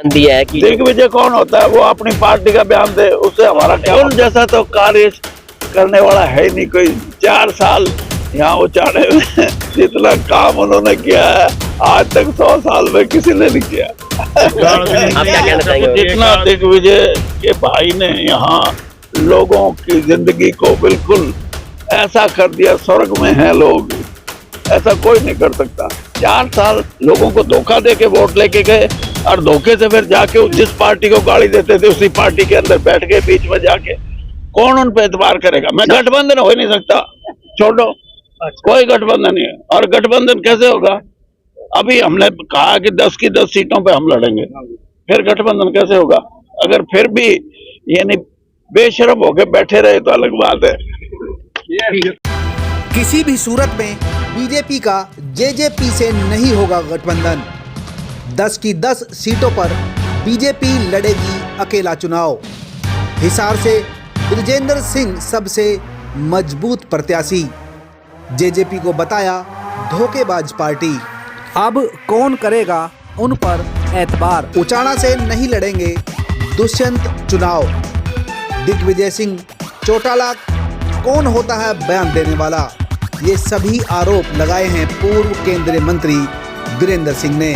दिया है कि दिग्विजय कौन होता है? वो अपनी पार्टी का बयान दे, उससे हमारा क्या? उन जैसा तो कार्य करने वाला है नहीं कोई। 4 साल यहाँ उचाड़े हुए जितना काम उन्होंने किया है आज तक 100 साल में किसी ने नहीं किया। आप क्या कहना चाहेंगे? जितना दिग्विजय के भाई ने यहाँ लोगों की जिंदगी को बिल्कुल ऐसा कर दिया, स्वर्ग में हैं लोग, ऐसा कोई नहीं कर सकता। 4 साल लोगों को धोखा दे के वोट लेके गए और धोखे से फिर जाके जिस पार्टी को गाड़ी देते थे उसी पार्टी के अंदर बैठ गए बीच में जाके। कौन उन पे एतबार करेगा? मैं गठबंधन हो ही नहीं सकता, छोड़ो, कोई गठबंधन नहीं है। और गठबंधन कैसे होगा? अभी हमने कहा कि 10 की 10 सीटों पे हम लड़ेंगे, फिर गठबंधन कैसे होगा? अगर फिर भी यानी बेशरम होके बैठे रहे तो अलग बात है। किसी भी सूरत में बीजेपी का जेजेपी से नहीं होगा गठबंधन। 10 की 10 सीटों पर बीजेपी लड़ेगी अकेला चुनाव। हिसार से बृजेंद्र सिंह सबसे मजबूत प्रत्याशी, जेजेपी को बताया धोखेबाज पार्टी। अब कौन करेगा उन पर एतबार? उचाना से नहीं लड़ेंगे दुष्यंत चुनाव। दिग्विजय सिंह चौटाला कौन होता है बयान देने वाला? ये सभी आरोप लगाए हैं पूर्व केंद्रीय मंत्री वीरेंद्र सिंह ने।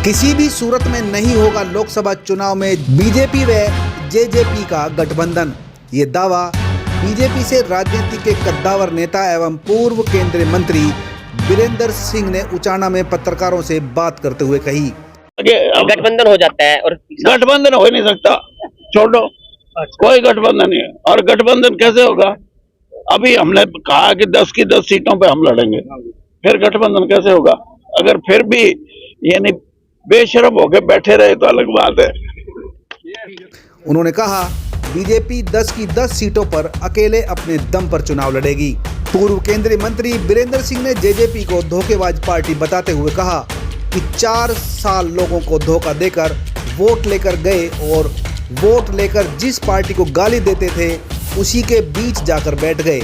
किसी भी सूरत में नहीं होगा लोकसभा चुनाव में बीजेपी व जेजेपी का गठबंधन। ये दावा बीजेपी से राजनीति के कद्दावर नेता एवं पूर्व केंद्रीय मंत्री वीरेंद्र सिंह ने उचाना में पत्रकारों से बात करते हुए कही। गठबंधन हो जाता है और गठबंधन हो ही नहीं सकता, छोड़ो, कोई गठबंधन नहीं है। और गठबंधन कैसे होगा? अभी हमने कहा कि 10 की 10 सीटों पे हम लड़ेंगे, फिर गठबंधन कैसे होगा? अगर फिर भी यानी बेशरम होके बैठे रहे तो अलग बात है। उन्होंने कहा बीजेपी 10 की 10 सीटों पर अकेले अपने दम पर चुनाव लड़ेगी। पूर्व केंद्रीय मंत्री वीरेंद्र सिंह ने जेजेपी को धोखेबाज पार्टी बताते हुए कहा कि 4 साल लोगों को धोखा देकर वोट लेकर गए और वोट लेकर जिस पार्टी को गाली देते थे उसी के बीच जाकर बैठ गए।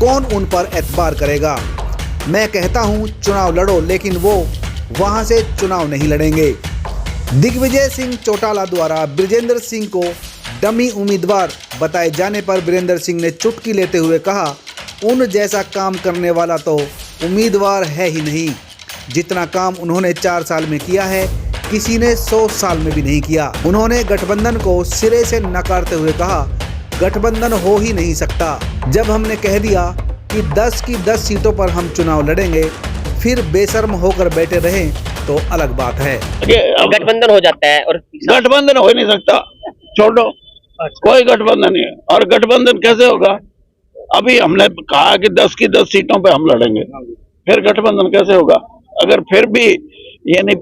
कौन उन पर एतबार करेगा? मैं कहता हूं चुनाव लड़ो, लेकिन वो वहां से चुनाव नहीं लड़ेंगे। दिग्विजय सिंह चौटाला द्वारा बृजेंद्र सिंह को डमी उम्मीदवार बताए जाने पर वीरेंद्र सिंह ने चुटकी लेते हुए कहा, उन जैसा काम करने वाला तो उम्मीदवार है ही नहीं। जितना काम उन्होंने 4 साल में किया है किसी ने 100 साल में भी नहीं किया। उन्होंने गठबंधन को सिरे से नकारते हुए कहा, गठबंधन हो ही नहीं सकता। जब हमने कह दिया कि 10 की 10 सीटों पर हम चुनाव लड़ेंगे, फिर बेशर्म होकर बैठे रहें तो अलग बात है। गठबंधन हो जाता है और गठबंधन हो ही नहीं सकता, छोड़ो, कोई गठबंधन नहीं है। और गठबंधन कैसे होगा? अभी हमने कहा कि 10 की 10 सीटों पे हम लड़ेंगे, फिर गठबंधन कैसे होगा? अगर फिर भी यानी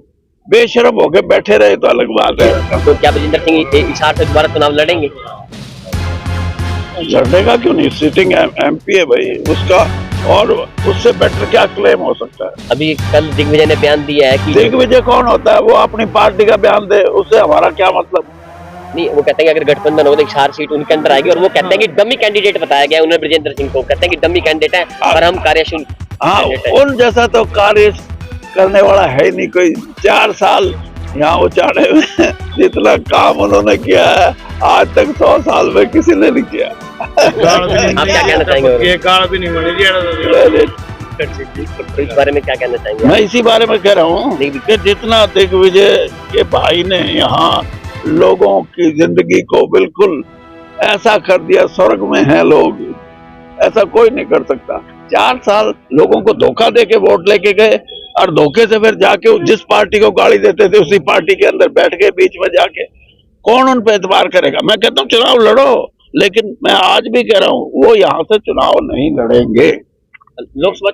बेशरम होके बैठे रहे तो अलग बात है। तो क्या बृजेंद्र सिंह हिसार से दोबारा चुनाव लड़ेंगे? लड़ेगा क्यों नहीं? सिटिंग एमपी है भाई उसका, और उससे बेटर क्या क्लेम हो सकता है? अभी कल दिग्विजय ने बयान दिया है कि दिग्विजय कौन होता है? वो अपनी पार्टी का बयान दे, उससे हमारा क्या मतलब? नहीं, वो कहते हैं कि अगर गठबंधन होगा तो हिसार सीट उनके अंदर आएगी और वो कहते हैं कि डमी कैंडिडेट बताया गया उन्हें बृजेंद्र सिंह को, कहते हैं कि डमी कैंडिडेट है और हम कार्यशील। हाँ, उन जैसा तो कार्य करने वाला है नहीं कोई। 4 साल यहाँ उचाड़े हुए जितना काम उन्होंने किया है आज तक 100 साल में किसी ने नहीं किया। आप क्या कहना चाहेंगे? ये कार्ड भी नहीं मिलेगी। इस बारे में क्या कहना चाहेंगे? मैं इसी बारे में कह रहा हूँ कि जितना दिग्विजय के भाई ने यहाँ लोगों की जिंदगी को बिल्कुल ऐसा कर दिया, स्वर्ग में हैं लोग, ऐसा कोई नहीं कर सकता। 4 साल लोगों को धोखा दे के वोट लेके गए और धोखे से फिर जाके जिस पार्टी को गाड़ी देते थे उसी पार्टी के अंदर बैठ गए बीच में जाके। कौन उन पे एतबार करेगा? मैं कहता हूँ चुनाव लड़ो, लेकिन मैं आज भी कह रहा हूँ वो यहाँ से चुनाव नहीं लड़ेंगे। लोकसभा